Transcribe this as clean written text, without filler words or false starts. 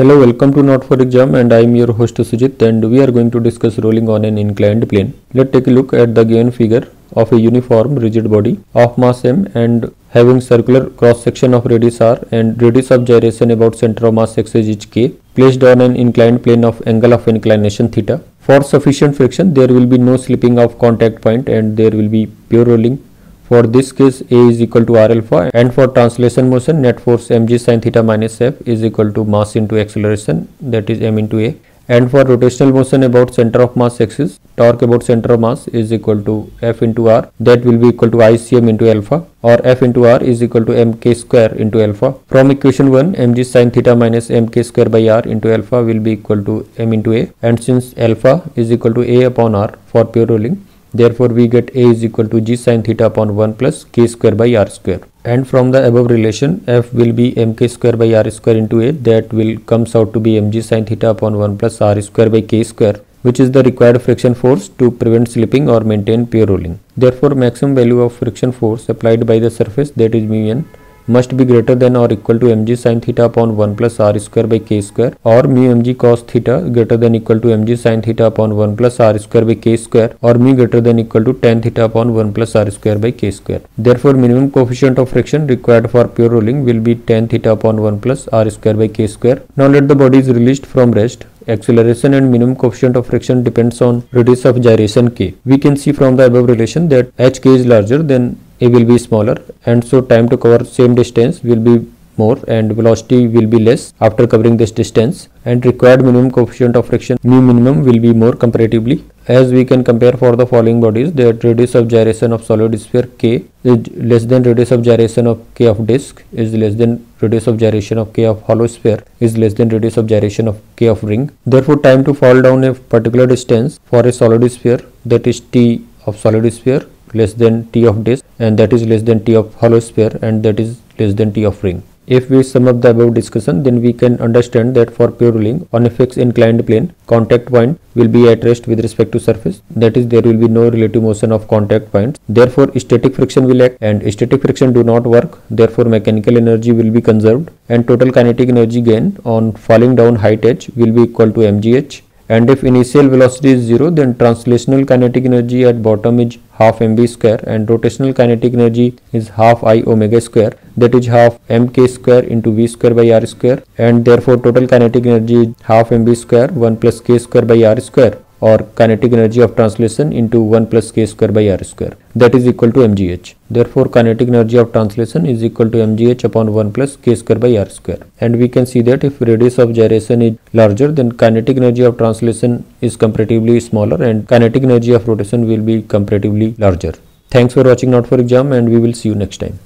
Hello, welcome to Not for Exam, and I am your host Sujit, and we are going to discuss rolling on an inclined plane. Let's take a look at the given figure of a uniform rigid body of mass m and having circular cross section of radius r and radius of gyration about center of mass x is k, placed on an inclined plane of angle of inclination theta. For sufficient friction, there will be no slipping of contact point and there will be pure rolling. For this case, A is equal to R alpha, and for translation motion, net force mg sin theta minus f is equal to mass into acceleration, that is m into A. And for rotational motion about center of mass axis, torque about center of mass is equal to F into R, that will be equal to ICM into alpha, or F into R is equal to mk square into alpha. From equation 1, mg sin theta minus mk square by R into alpha will be equal to m into A, and since alpha is equal to A upon R for pure rolling, therefore we get A is equal to g sin theta upon 1 plus k square by r square. And from the above relation, F will be mk square by r square into A, that will comes out to be mg sin theta upon 1 plus r square by k square, which is the required friction force to prevent slipping or maintain pure rolling. Therefore, maximum value of friction force applied by the surface, that is mu n, must be greater than or equal to mg sin theta upon 1 plus r square by k square, or mu mg cos theta greater than equal to mg sin theta upon 1 plus r square by k square, or mu greater than equal to tan theta upon 1 plus r square by k square. Therefore, minimum coefficient of friction required for pure rolling will be tan theta upon 1 plus r square by k square. Now let the body is released from rest. Acceleration and minimum coefficient of friction depends on radius of gyration k. We can see from the above relation that hk is larger, then A will be smaller, and so time to cover same distance will be more and velocity will be less after covering this distance, and required minimum coefficient of friction mu minimum will be more comparatively, as we can compare for the following bodies that radius of gyration of solid sphere k is less than radius of gyration of k of disk, is less than radius of gyration of k of hollow sphere, is less than radius of gyration of k of ring. Therefore, time to fall down a particular distance for a solid sphere, that is t of solid sphere, less than t of disk, and that is less than t of hollow sphere, and that is less than t of ring. If we sum up the above discussion, then we can understand that for pure rolling on a fixed inclined plane, contact point will be at rest with respect to surface, that is there will be no relative motion of contact points. Therefore, static friction will act, and static friction do not work, therefore mechanical energy will be conserved, and total kinetic energy gain on falling down height h will be equal to mgh. And if initial velocity is 0, then translational kinetic energy at bottom is half mv square, and rotational kinetic energy is half I omega square, that is half mk square into v square by r square, and therefore total kinetic energy is half mv square 1 plus k square by r square, or kinetic energy of translation into 1 plus k square by r square, that is equal to mgh. Therefore, kinetic energy of translation is equal to mgh upon 1 plus k square by r square. And we can see that if radius of gyration is larger, then kinetic energy of translation is comparatively smaller, and kinetic energy of rotation will be comparatively larger. Thanks for watching Not for Exam, and we will see you next time.